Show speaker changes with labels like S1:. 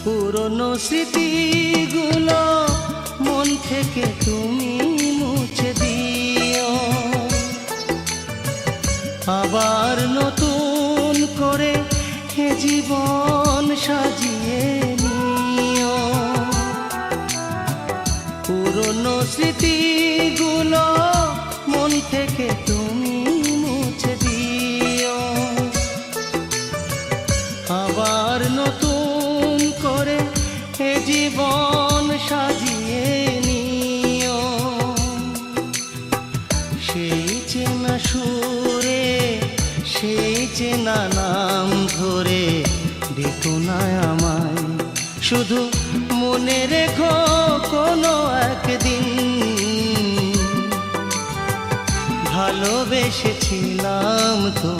S1: পুরনো স্মৃতিগুলো মন থেকে তুমি মুছে দিও, আবার নতুন করে এ জীবন সাজিয়ে নিও। পুরনো স্মৃতিগুলো মন থেকে তুমি মুছে দিও, আবার নতুন করে এ জীবন সাজিয়ে নিও। সেই চেনা সুরে সেই চেনা নাম ধরে ডেকো না আমায়, শুধু মনে রেখো কোনো একদিন ভালোবেসেছিলাম তো।